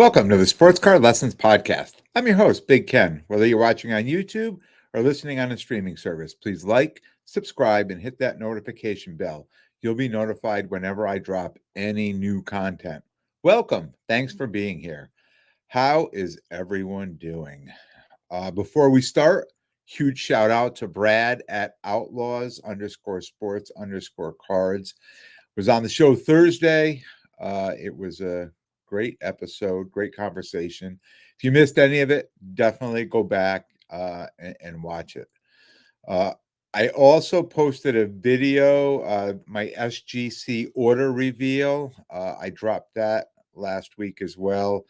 Welcome to the Sports Card Lessons Podcast. I'm your host, Big Ken. Whether you're watching on YouTube or listening on a streaming service, please like, subscribe, and hit that notification bell. You'll be notified whenever I drop any new content. Welcome. Thanks for being here. How is everyone doing? Before we start, huge shout out to Brad at outlaws_sports_cards. Was on the show Thursday. It was a great episode, great conversation. If you missed any of it, definitely go back and watch it. I also posted a video, my SGC order reveal. I dropped that last week as well.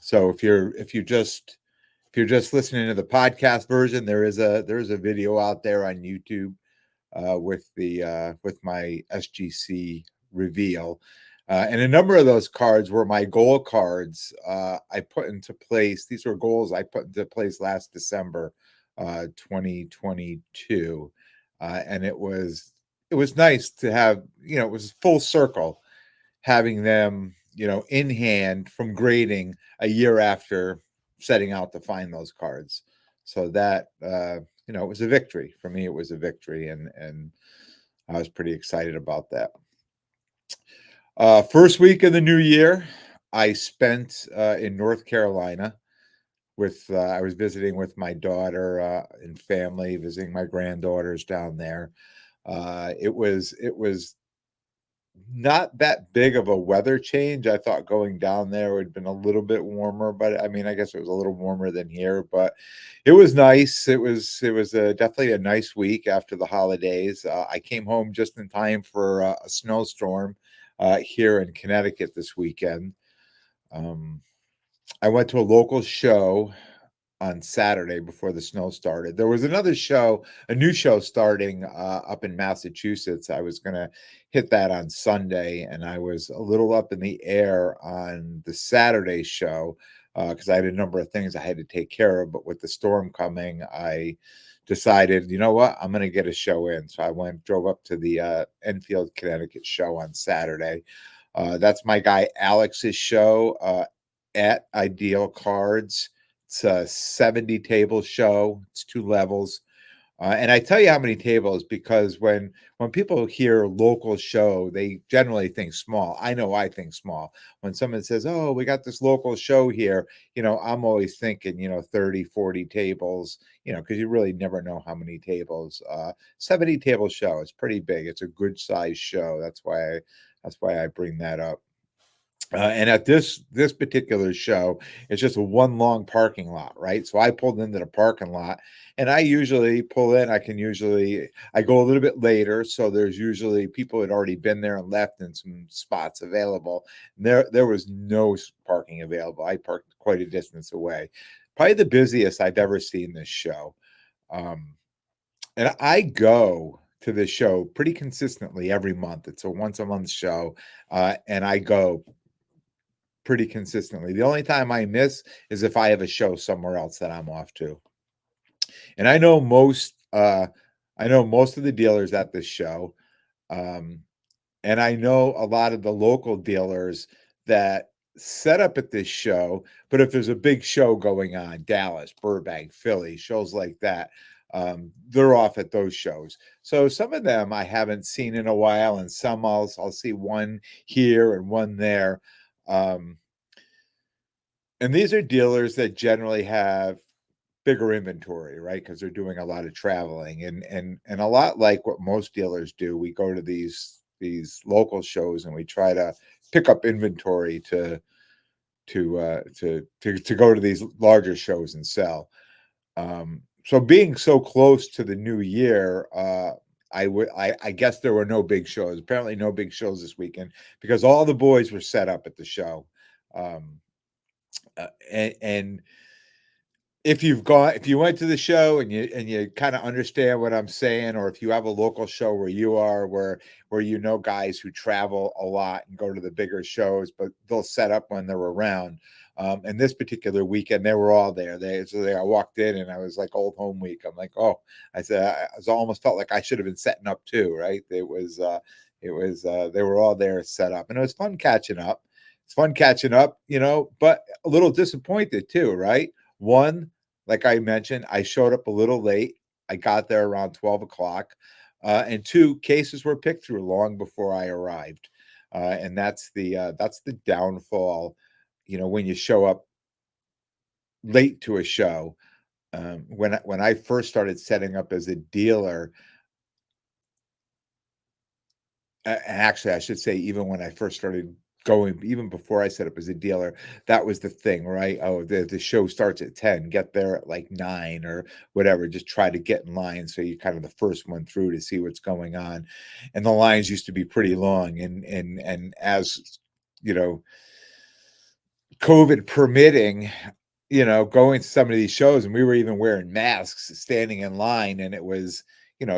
So if you're just listening to the podcast version, there is a video out there on YouTube with my SGC reveal. And a number of those cards were my goal cards I put into place. These were goals I put into place last December, 2022. And it was nice to have, it was full circle having them, in hand from grading a year after setting out to find those cards. So that, it was a victory. For me, it was a victory. And I was pretty excited about that. First week of the new year, I spent in North Carolina with, I was visiting with my daughter and family, visiting my granddaughters down there. It was not that big of a weather change. I thought going down there would have been a little bit warmer, but I mean, I guess it was a little warmer than here, but it was nice. It was definitely a nice week after the holidays. I came home just in time for a snowstorm here in Connecticut this weekend. I went to a local show on Saturday before the snow started. There was another show, a new show starting up in Massachusetts. I was going to hit that on Sunday, and I was a little up in the air on the Saturday show because I had a number of things I had to take care of. But with the storm coming, I decided, you know what, I'm going to get a show in. So I drove up to the Enfield, Connecticut show on Saturday. That's my guy Alex's show at Ideal Cards. It's a 70 table show. It's 2 levels. And I tell you how many tables because when people hear local show, they generally think small. I know I think small. When someone says, "Oh, we got this local show here," I'm always thinking, 30, 40 tables, because you really never know how many tables. 70 table show. It's pretty big. It's a good size show. That's why I bring that up. And at this particular show, it's just a one long parking lot, right? So I pulled into the parking lot, and I usually pull in. I go a little bit later, so there's usually people had already been there and left, and some spots available. And there was no parking available. I parked quite a distance away, probably the busiest I've ever seen this show. And I go to this show pretty consistently every month. It's a once a month show, and I go pretty consistently. The only time I miss is if I have a show somewhere else that I'm off to. And I know most of the dealers at this show. And I know a lot of the local dealers that set up at this show, but if there's a big show going on, Dallas, Burbank, Philly, shows like that, they're off at those shows. So some of them I haven't seen in a while, and some I'll see one here and one there. And these are dealers that generally have bigger inventory, right? Because they're doing a lot of traveling, and a lot like what most dealers do. We go to these local shows and we try to pick up inventory to go to these larger shows and sell. So being so close to the new year, I guess there were no big shows. Apparently, no big shows this weekend because all the boys were set up at the show. And if you went to the show and you kind of understand what I'm saying, or if you have a local show where you are, where guys who travel a lot and go to the bigger shows, but they'll set up when they're around. And this particular weekend, they were all there. I walked in and I was like old home week. I'm like, oh, I said, I almost felt like I should have been setting up too, right? They were all there set up, and it was fun catching up. It's fun catching up, but a little disappointed too, right? One, like I mentioned, I showed up a little late. I got there around 12 o'clock. And two, cases were picked through long before I arrived. And that's the downfall, when you show up late to a show. When I first started setting up as a dealer, and actually, I should say, even when I first started going, even before I set up as a dealer, that was the thing, right? Oh, the show starts at 10, get there at like 9 or whatever. Just try to get in line so you're kind of the first one through to see what's going on. And the lines used to be pretty long. And as you know, COVID permitting, going to some of these shows, and we were even wearing masks, standing in line, and it was,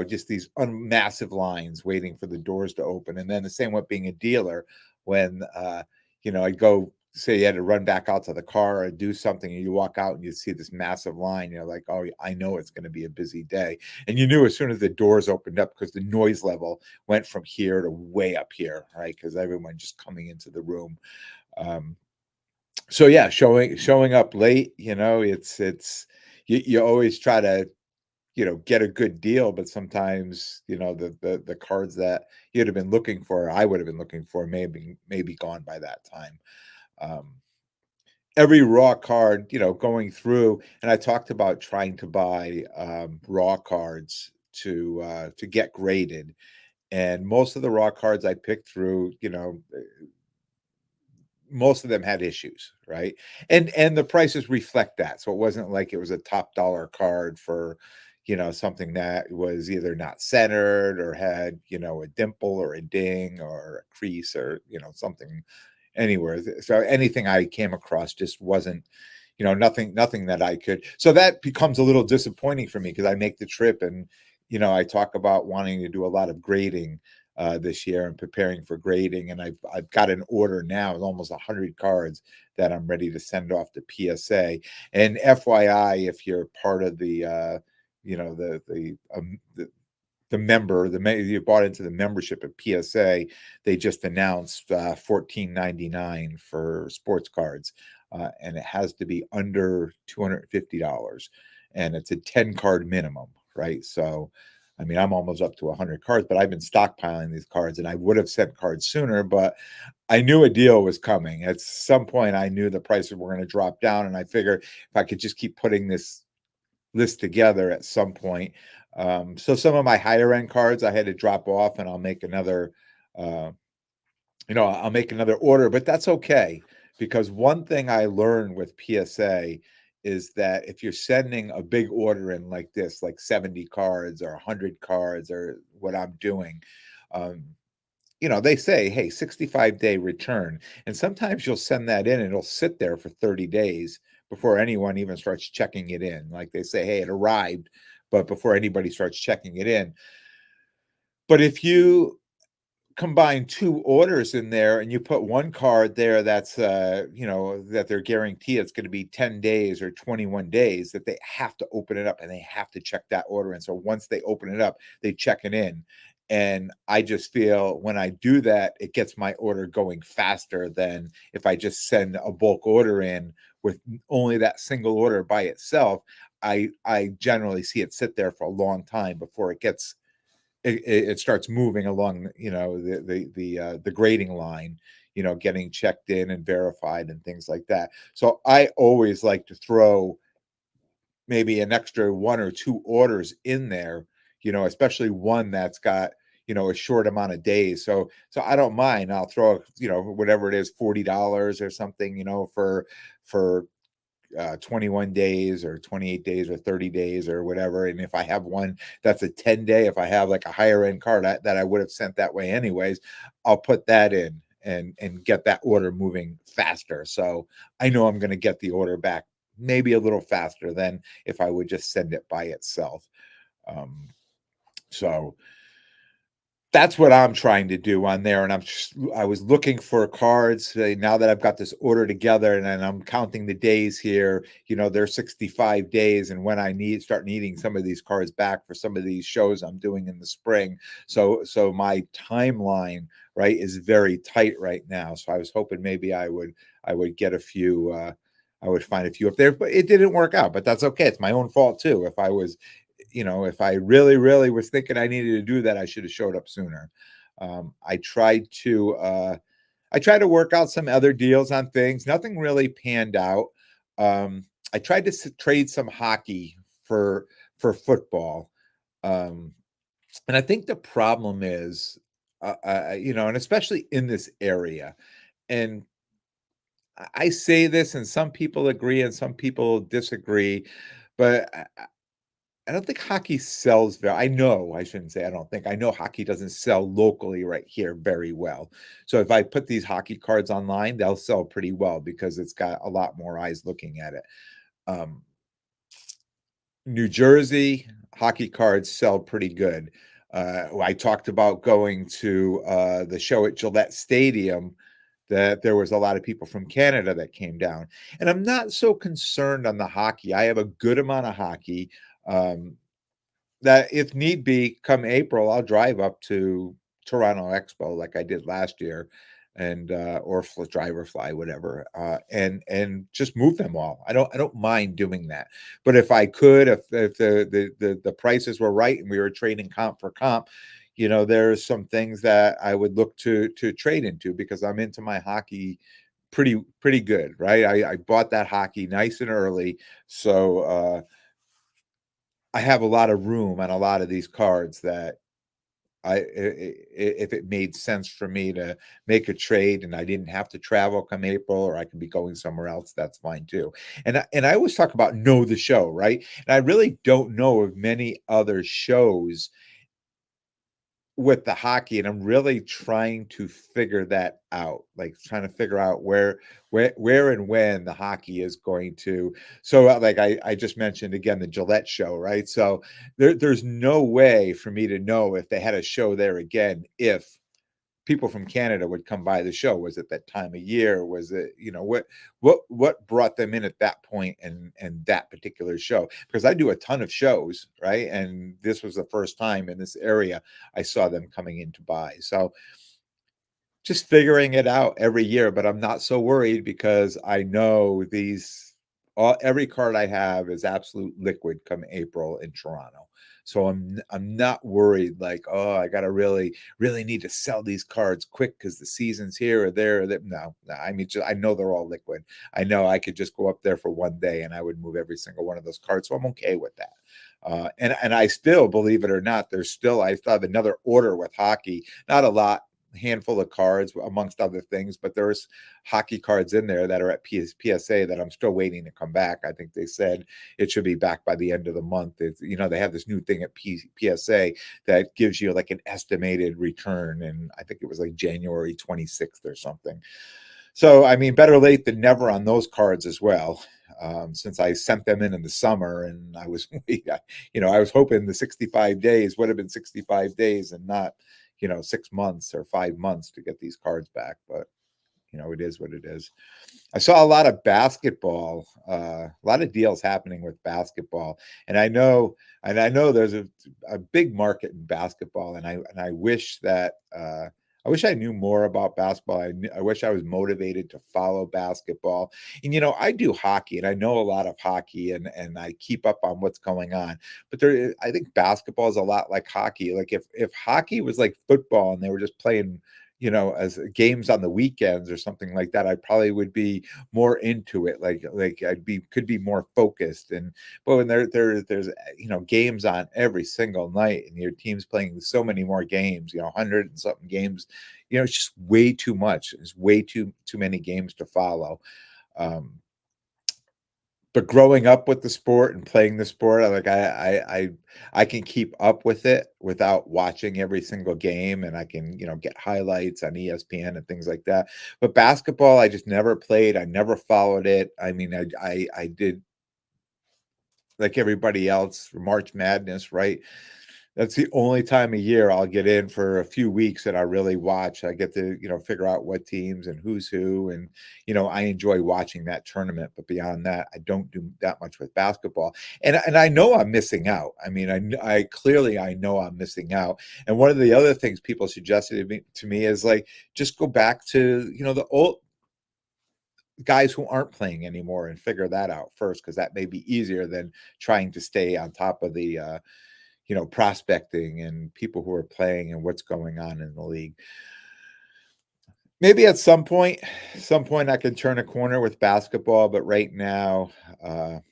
just these massive lines waiting for the doors to open. And then the same with being a dealer, when I'd go say you had to run back out to the car or do something, and you walk out and you see this massive line, you're like, oh, I know it's going to be a busy day. And you knew as soon as the doors opened up, because the noise level went from here to way up here, right? Because everyone just coming into the room. So yeah, showing up late, you always try to, get a good deal, but sometimes, the cards that you'd have been looking for, I would have been looking for, maybe gone by that time. Um, every raw card, going through, and I talked about trying to buy raw cards to get graded. And most of the raw cards I picked through, most of them had issues, right? And the prices reflect that. So it wasn't like it was a top dollar card for, something that was either not centered or had, a dimple or a ding or a crease or, something anywhere. So anything I came across just wasn't, nothing that I could. So that becomes a little disappointing for me, because I make the trip, and, I talk about wanting to do a lot of grading this year and preparing for grading. And I've got an order now with almost 100 cards that I'm ready to send off to PSA. And FYI, if you're part of the member, you bought into the membership at PSA, they just announced $14.99 for sports cards, and it has to be under $250, and it's a 10 card minimum, right? So, I mean, I'm almost up to 100 cards, but I've been stockpiling these cards, and I would have sent cards sooner, but I knew a deal was coming. At some point, I knew the prices were going to drop down, and I figured if I could just keep putting this list together at some point. So some of my higher end cards I had to drop off, and uh, I'll make another order, but that's okay, because one thing I learned with PSA is that if you're sending a big order in like this, like 70 cards or 100 cards or what I'm doing, um, they say, hey, 65-day return. And sometimes you'll send that in and it'll sit there for 30 days before anyone even starts checking it in. Like they say, hey, it arrived, but before anybody starts checking it in. But if you combine two orders in there and you put one card there that's that they're guaranteed it's going to be 10 days or 21 days, that they have to open it up and they have to check that order in. So once they open it up, they check it in. And I just feel when I do that, it gets my order going faster than if I just send a bulk order in with only that single order by itself. I generally see it sit there for a long time before it starts moving along, the grading line, getting checked in and verified and things like that. So I always like to throw maybe an extra one or two orders in there, especially one that's got, a short amount of days. So I don't mind. I'll throw, whatever it is, $40 or something, for 21 days or 28 days or 30 days or whatever. And if I have one that's a 10-day, if I have like a higher end card that I would have sent that way anyways, I'll put that in and get that order moving faster. So I know I'm going to get the order back maybe a little faster than if I would just send it by itself. Um, so That's what I'm trying to do on there, and I was looking for cards, now that I've got this order together and then I'm counting the days here, there's 65 days, and when I start needing some of these cards back for some of these shows I'm doing in the spring. So my timeline, right, is very tight right now. So I was hoping maybe I would get a few, I would find a few up there, but it didn't work out, but that's okay. It's my own fault too. If I really, really was thinking I needed to do that, I should have showed up sooner. I tried to work out some other deals on things. Nothing really panned out. Um, I tried to trade some hockey for football, um, and I think the problem is, and especially in this area, and I say this, and some people agree and some people disagree, but I don't think hockey sells very. I know, I shouldn't say I don't think. I know hockey doesn't sell locally right here very well. So if I put these hockey cards online, they'll sell pretty well because it's got a lot more eyes looking at it. Um, New Jersey hockey cards sell pretty good. I talked about going to the show at Gillette Stadium, that there was a lot of people from Canada that came down. And I'm not so concerned on the hockey. I have a good amount of hockey. Um, that if need be, come April, I'll drive up to Toronto Expo like I did last year, and or drive or fly, whatever, and just move them all. I don't mind doing that. But if I could, if the prices were right and we were trading comp for comp, there's some things that I would look to trade into because I'm into my hockey pretty good, right? I bought that hockey nice and early, so I have a lot of room on a lot of these cards that if it made sense for me to make a trade and I didn't have to travel come April, or I could be going somewhere else, that's fine too. And I always talk about know the show, right? And I really don't know of many other shows with the hockey, and I'm really trying to figure that out, like trying to figure out where and when the hockey is going to. So like I just mentioned again the Gillette show, right? So there's no way for me to know if they had a show there again if people from Canada would come by the show. Was it that time of year? Was it, what brought them in at that point and that particular show? Because I do a ton of shows, right? And this was the first time in this area I saw them coming in to buy. So just figuring it out every year, but I'm not so worried because I know every card I have is absolute liquid come April in Toronto. So I'm not worried like, oh, I gotta really need to sell these cards quick because the season's here or there. Or that. No, I mean, I know they're all liquid. I know I could just go up there for one day and I would move every single one of those cards. So I'm okay with that. And I still, believe it or not, I still have another order with hockey. Not a lot, handful of cards amongst other things, but there's hockey cards in there that are at PSA that I'm still waiting to come back. I think they said it should be back by the end of the month. They have this new thing at PSA that gives you like an estimated return, and I think it was like January 26th or something. So I mean, better late than never on those cards as well. Since I sent them in the summer, and I was hoping the 65 days would have been 65 days and not 6 months or 5 months to get these cards back. But it is what it is. I saw a lot of basketball, a lot of deals happening with basketball, and I know there's a big market in basketball, and I wish that I wish I knew more about basketball. I wish I was motivated to follow basketball. And I do hockey, and I know a lot of hockey, and I keep up on what's going on. But I think basketball is a lot like hockey. Like if hockey was like football and they were just playing as games on the weekends or something like that, I probably would be more into it. Like could be more focused. But when there's games on every single night, and your team's playing so many more games, 100 and something games, it's just way too much. It's way too many games to follow. Um, but growing up with the sport and playing the sport, I can keep up with it without watching every single game, and I can get highlights on ESPN and things like that. But basketball, I just never played. I never followed it. I mean, I did like everybody else, March Madness, right? That's the only time of year I'll get in for a few weeks and I really watch. I get to, figure out what teams and who's who, and, I enjoy watching that tournament, but beyond that, I don't do that much with basketball. And I know I'm missing out. I mean, I clearly I know I'm missing out. And one of the other things people suggested to me is like just go back to, the old guys who aren't playing anymore and figure that out first, because that may be easier than trying to stay on top of the prospecting and people who are playing and what's going on in the league. Maybe at some point I can turn a corner with basketball, but right now, it's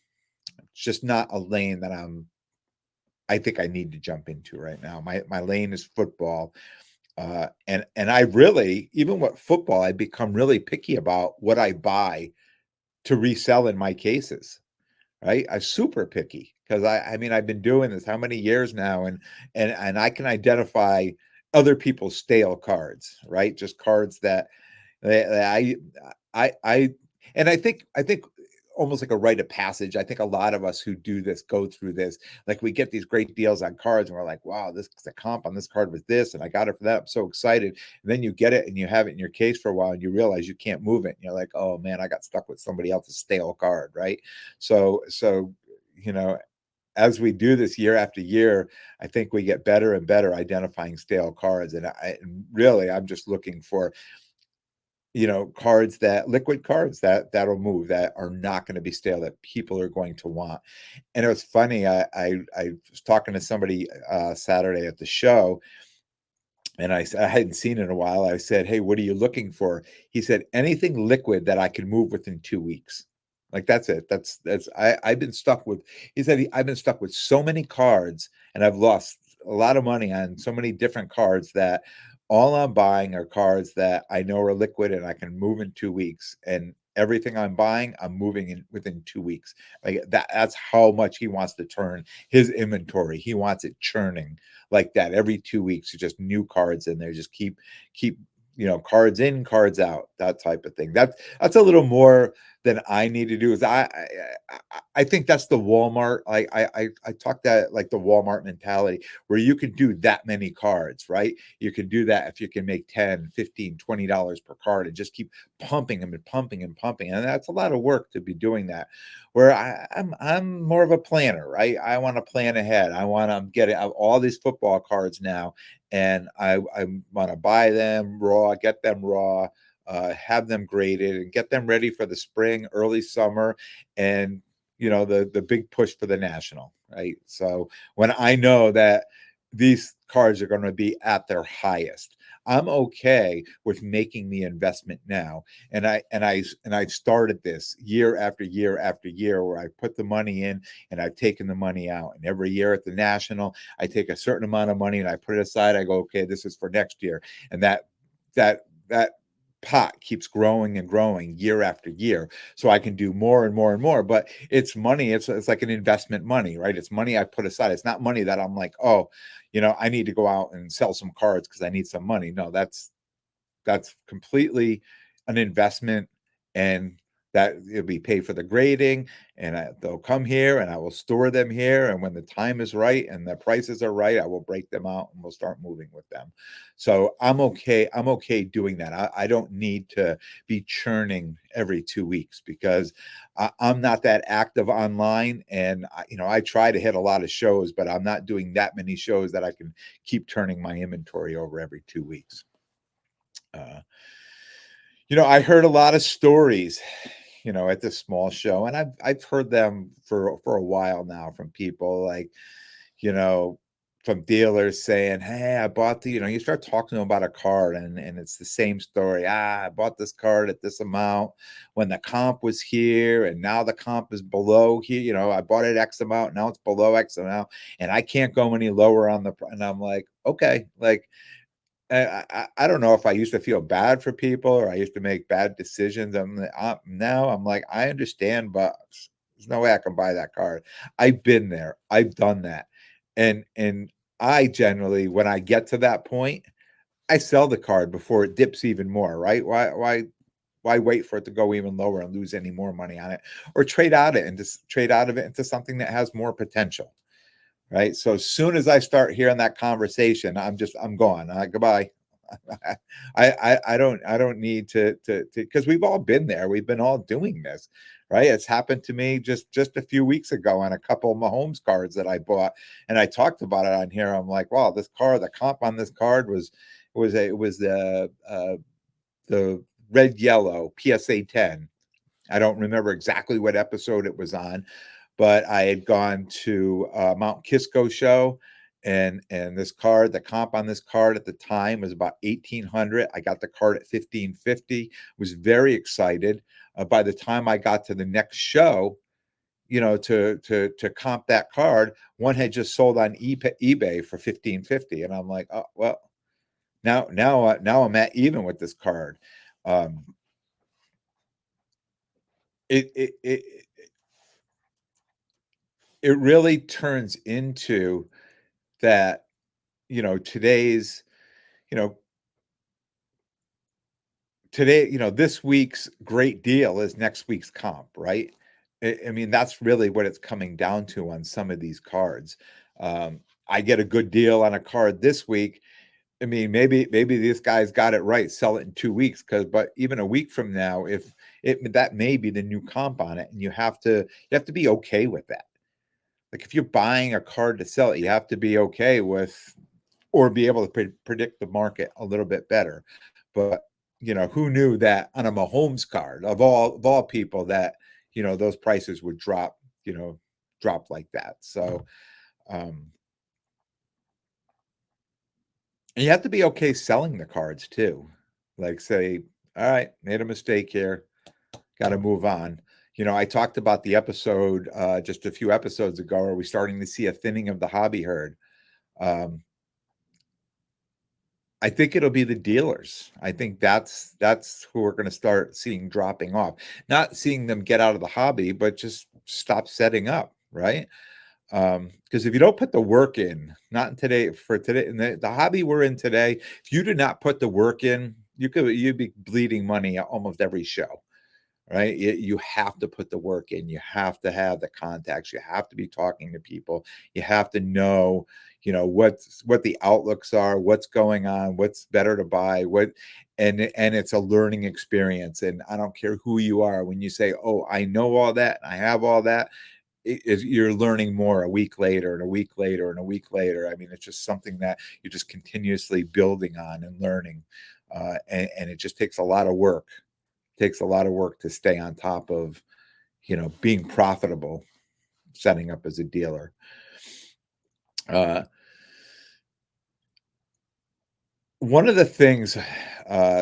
just not a lane that I think I need to jump into right now. My lane is football. And I really, even with football, I become really picky about what I buy to resell in my cases. Right? I'm super picky because I mean I've been doing this how many years now, and I can identify other people's stale cards, right? Just cards that I and I think almost like a rite of passage. I think a lot of us who do this go through this. Like we get these great deals on cards, and we're like, "Wow, this the comp on this card was this, and I got it for that. I'm so excited." And then you get it, and you have it in your case for a while, and you realize you can't move it. And you're like, "Oh man, I got stuck with somebody else's stale card." Right? So you know, as we do this year after year, I think we get better and better identifying stale cards. And really, I'm just looking for cards that liquid cards that'll move, that are not going to be stale, that people are going to want. And it was funny. I was talking to somebody Saturday at the show, and I hadn't seen it in a while. I said, "Hey, what are you looking for?" He said, "Anything liquid that I can move within 2 weeks." Like that's it. That's I've been stuck with. He said, "I've been stuck with so many cards, and I've lost a lot of money on so many different cards that all I'm buying are cards that I know are liquid and I can move in 2 weeks. And everything I'm buying, I'm moving in within 2 weeks. Like that. That's how much he wants to turn his inventory. He wants it churning like that every 2 weeks. Just new cards in there. Just keep cards in, cards out, that type of thing. That's a little more than I need to do. Is I think that's the Walmart. I talk that like the Walmart mentality, where you can do that many cards, right? You can do that if you can make 10, 15, $20 per card and just keep pumping them and pumping and pumping. And that's a lot of work to be doing that. Where I'm more of a planner, right? I want to plan ahead. I want to get all these football cards now, and I want to buy them raw, get them raw, have them graded, and get them ready for the spring, early summer, and the big push for the national, right? So when I know that these cards are going to be at their highest, I'm okay with making the investment now. And I've started this year after year after year, where I put the money in and I've taken the money out. And every year at the national, I take a certain amount of money and I put it aside. I go, okay, this is for next year. And that pot keeps growing and growing year after year, so I can do more and more and more. But it's money. It's like an investment money, right? It's money I put aside. It's not money that I'm like, oh, I need to go out and sell some cards because I need some money. No, that's completely an investment, and that it'll be paid for the grading, and they'll come here and I will store them here, and when the time is right and the prices are right, I will break them out and we'll start moving with them. So I'm okay doing that. I don't need to be churning every 2 weeks, because I'm not that active online, and I try to hit a lot of shows, but I'm not doing that many shows that I can keep turning my inventory over every 2 weeks. uh, I heard a lot of stories, at this small show, and I've heard them for a while now from people, like, you know, from dealers saying, "Hey, I bought the," you start talking to them about a card, and it's the same story. I bought this card at this amount when the comp was here, and now the comp is below here. I bought it X amount, now it's below X amount, and I can't go any lower on and I'm like, okay, like, I don't know if I used to feel bad for people or I used to make bad decisions. Now I'm like, I understand, but there's no way I can buy that card. I've been there. I've done that. And I generally, when I get to that point, I sell the card before it dips even more, right? Why wait for it to go even lower and lose any more money on it, or trade out of it into something that has more potential, right? So as soon as I start hearing that conversation, I'm gone. Goodbye. I don't need to because we've all been there. We've been all doing this, right? It's happened to me just a few weeks ago on a couple of Mahomes cards that I bought, and I talked about it on here. I'm like, wow, this card, the comp on this card was the red yellow PSA 10. I don't remember exactly what episode it was on, but I had gone to Mount Kisco show, and this card, the comp on this card at the time was about 1,800. I got the card at 1,550. Was very excited. By the time I got to the next show, to comp that card, one had just sold on eBay for 1,550, and I'm like, oh well, now I'm at even with this card. Um, it it really turns into that, today's, you know, this week's great deal is next week's comp, right? I mean, that's really what it's coming down to on some of these cards. I get a good deal on a card this week. I mean, maybe this guy's got it right, sell it in 2 weeks, but even a week from now, if that may be the new comp on it, and you have to be okay with that. Like if you're buying a card to sell it, you have to be okay with, or be able to predict the market a little bit better. But who knew that on a Mahomes card of all people that those prices would drop like that. So um, and you have to be okay selling the cards too. Like say, all right, made a mistake here, got to move on. I talked about the episode just a few episodes ago. Are we starting to see a thinning of the hobby herd? Um, I think it'll be the dealers. I think that's who we're going to start seeing dropping off. Not seeing them get out of the hobby, but just stop setting up, right? Because if you don't put the work in, not in today for today, in the hobby we're in today, if you do not put the work in, you'd be bleeding money at almost every show, right? You have to put the work in. You have to have the contacts. You have to be talking to people. You have to know, what the outlooks are, what's going on, what's better to buy, and it's a learning experience. And I don't care who you are when you say, "Oh, I know all that, I have all that." You're learning more a week later and a week later and a week later. I mean, it's just something that you're just continuously building on and learning, and it just takes a lot of work. Takes a lot of work to stay on top of, being profitable, setting up as a dealer. Uh, One of the things,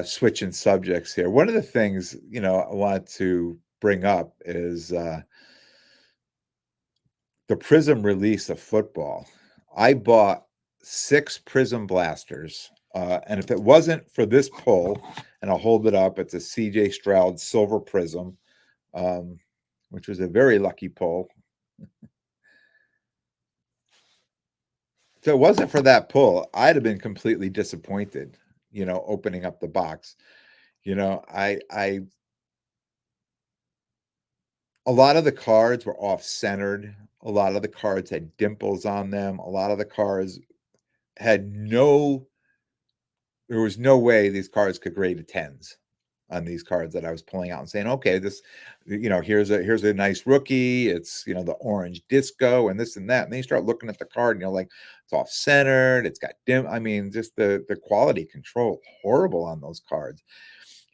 switching subjects here, one of the things, I want to bring up is the Prizm release of football. I bought 6 Prizm blasters. And if it wasn't for this pull, and I'll hold it up, it's a CJ Stroud Silver Prizm, um, which was a very lucky pull. If it wasn't for that pull, I'd have been completely disappointed, opening up the box. I a lot of the cards were off centered. A lot of the cards had dimples on them. A lot of the cards had there was no way these cards could grade a tens on these cards that I was pulling out and saying, okay, this, here's a nice rookie. It's, the orange disco and this and that. And then you start looking at the card and you're like, it's off centered. It's got dim. I mean, just the quality control, horrible on those cards.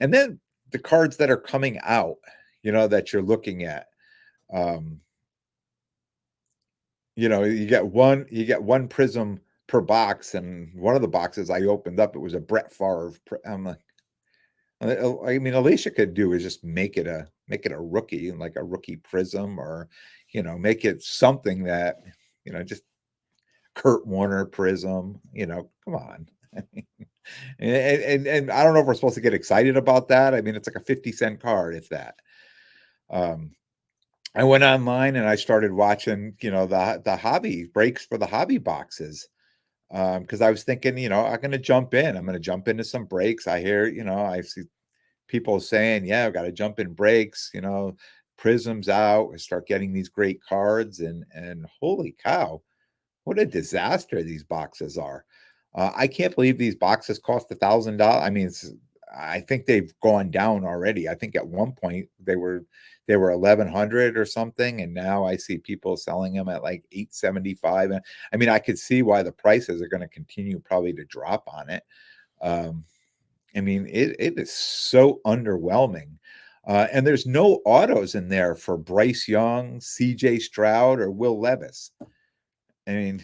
And then the cards that are coming out, that you're looking at, um, you get one prism per box. And one of the boxes I opened up, it was a Brett Favre. I'm like, I mean, at least you could do is just make it a rookie, like a rookie prism, or make it something that just Kurt Warner prism. Come on. And I don't know if we're supposed to get excited about that. I mean, it's like a 50-cent card, if that. Um, I went online and I started watching, the hobby breaks for the hobby boxes. Because I was thinking, I'm going to jump in. I'm going to jump into some breaks. I hear, I see people saying, yeah, I've got to jump in breaks, Prism's out, start getting these great cards, and holy cow, what a disaster these boxes are. I can't believe these boxes cost $1,000. I mean, I think they've gone down already. I think at one point they were 1,100 or something, and now I see people selling them at like 875. And I mean, I could see why the prices are going to continue probably to drop on it. Um, I mean, it is so underwhelming. And there's no autos in there for Bryce Young, CJ Stroud, or Will Levis. I mean,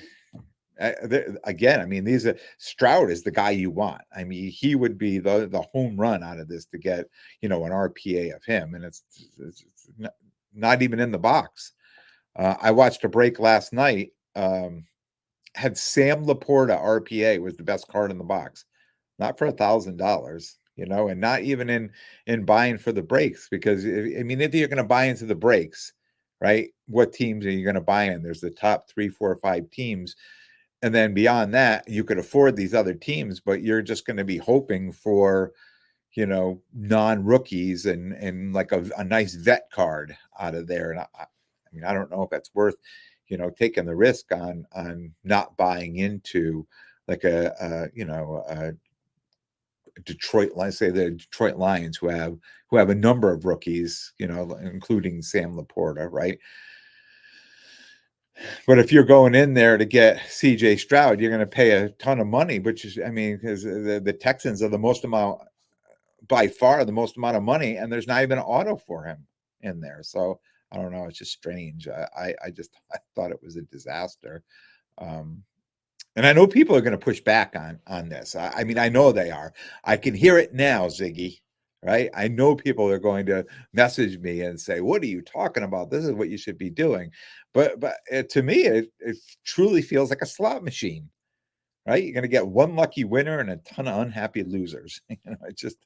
again, I mean, these are Stroud is the guy you want. I mean, he would be the home run out of this to get, an RPA of him, and it's not even in the box. I watched a break last night. Had Sam Laporta RPA was the best card in the box, not for $1,000, and not even in buying for the breaks, because I mean, if you're going to buy into the breaks, right? What teams are you going to buy in? There's the top 3, 4, 5 teams. And then beyond that, you could afford these other teams, but you're just going to be hoping for, non-rookies and like a nice vet card out of there. And I mean, I don't know if that's worth, taking the risk on not buying into like a Detroit, let's say the Detroit Lions, who have a number of rookies, including Sam Laporta, right? But if you're going in there to get CJ Stroud, you're going to pay a ton of money, which is, I mean, because the Texans are the most amount, by far the most amount of money, and there's not even an auto for him in there. So I don't know. It's just strange. I thought it was a disaster. Um, and I know people are going to push back on this. I mean, I know they are. I can hear it now, Ziggy. Right? I know people are going to message me and say, "What are you talking about? This is what you should be doing." But to me, it truly feels like a slot machine. Right? You're going to get one lucky winner and a ton of unhappy losers. It's just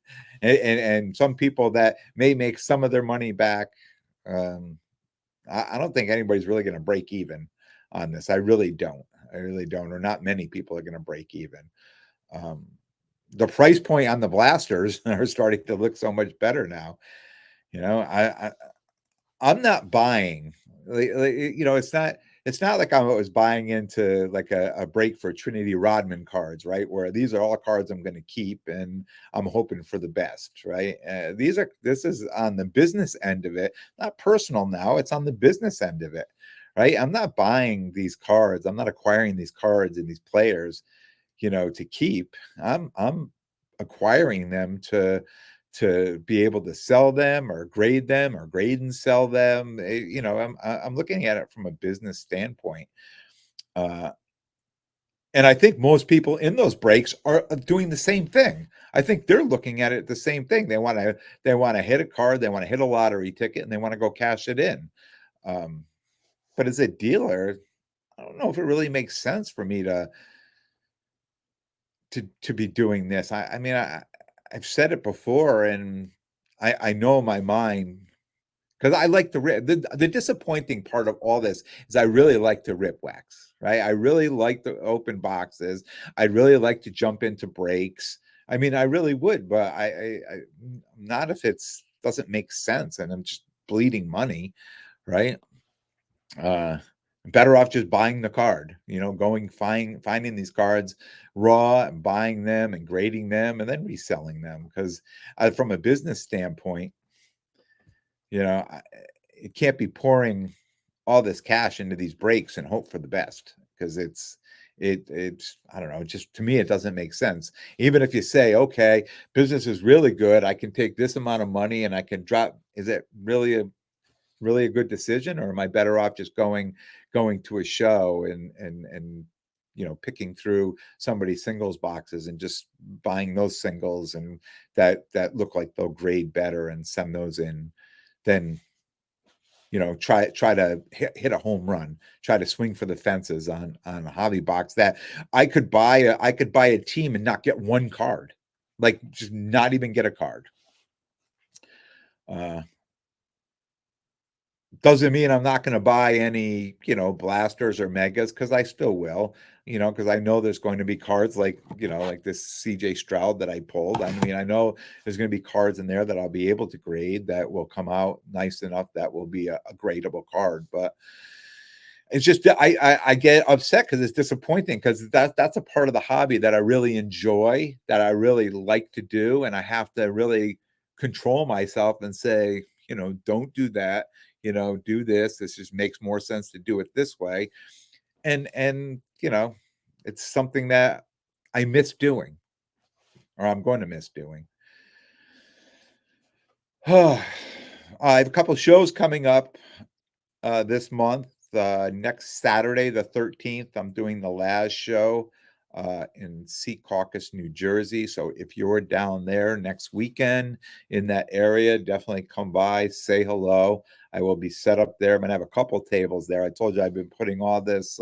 and some people that may make some of their money back. Um, I don't think anybody's really going to break even on this. I really don't. I really don't. Or not many people are going to break even. Um, the price point on the blasters are starting to look so much better now. I'm not buying. It's not like I was buying into like a break for Trinity Rodman cards, right? Where these are all cards I'm going to keep, and I'm hoping for the best, right? This is on the business end of it, not personal now. It's on the business end of it, right? I'm not buying these cards. I'm not acquiring these cards and these players, to keep. I'm acquiring them to be able to sell them or grade and sell them. I'm looking at it from a business standpoint. Uh, and I think most people in those breaks are doing the same thing. I think they're looking at it the same thing. They want to hit a card, they want to hit a lottery ticket, and they want to go cash it in. But as a dealer, I don't know if it really makes sense for me to be doing this. I mean, I've said it before, and I know in my mind, because I like to rip. The disappointing part of all this is I really like to rip wax, right? I really like to open boxes. I really like to jump into breaks. I mean, I really would, but not if it's doesn't make sense and I'm just bleeding money, right? Uh, Better off just buying the card, finding these cards raw and buying them and grading them and then reselling them. Because from a business standpoint, it can't be pouring all this cash into these breaks and hope for the best, because it's I don't know, just to me it doesn't make sense. Even if you say, okay, business is really good, I can take this amount of money and I can drop. Is it really a good decision, or am I better off just going to a show and picking through somebody's singles boxes and just buying those singles and that look like they'll grade better and send those in, then try to hit a home run, try to swing for the fences on a hobby box that I could buy a team and not get one card, like just not even get a card. uh Doesn't mean I'm not gonna buy any, blasters or megas, because I still will, because I know there's going to be cards like this CJ Stroud that I pulled. I mean, I know there's gonna be cards in there that I'll be able to grade that will come out nice enough that will be a gradable card. But It's just I get upset because it's disappointing because that's a part of the hobby that I really enjoy, that I really like to do, and I have to really control myself and say, "Don't do that," "Do this. This just makes more sense to do it this way." And it's something that I miss doing, or I'm going to miss doing. I have a couple shows coming up this month. Next Saturday, the 13th, I'm doing the last show in Secaucus, New Jersey. So if you're down there next weekend in that area, definitely come by, say hello. I will be set up there. I'm going to have a couple tables there. I told you I've been putting all this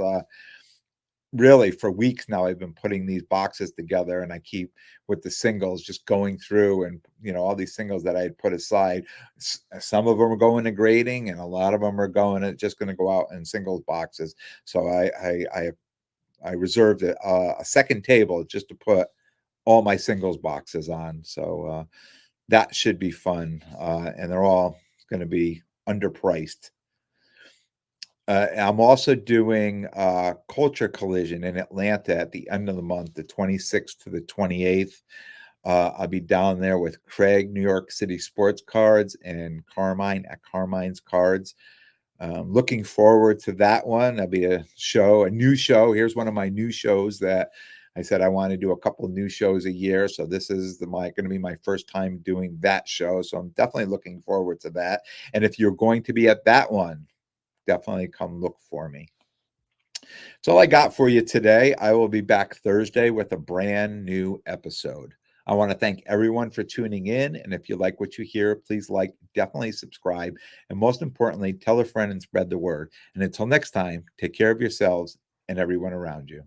really for weeks now. I've been putting these boxes together, and I keep with the singles just going through, and all these singles that I had put aside, some of them are going to grading, and a lot of them are just going to go out in singles boxes. So I reserved a second table just to put all my singles boxes on. So that should be fun, and they're all going to be underpriced. I'm also doing Culture Collision in Atlanta at the end of the month, the 26th to the 28th. I'll be down there with Craig, New York City Sports Cards, and Carmine at Carmine's Cards. Looking forward to that one. That'll be a new show. Here's one of my new shows that I said I want to do a couple new shows a year. So this is going to be my first time doing that show. So I'm definitely looking forward to that. And if you're going to be at that one, definitely come look for me. That's all I got for you today. I will be back Thursday with a brand new episode. I want to thank everyone for tuning in. And if you like what you hear, please definitely subscribe. And most importantly, tell a friend and spread the word. And until next time, take care of yourselves and everyone around you.